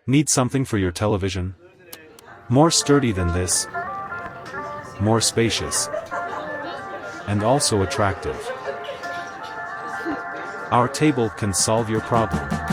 Need something for your television? More sturdy than this, more spacious, and also attractive. Our table can solve your problem.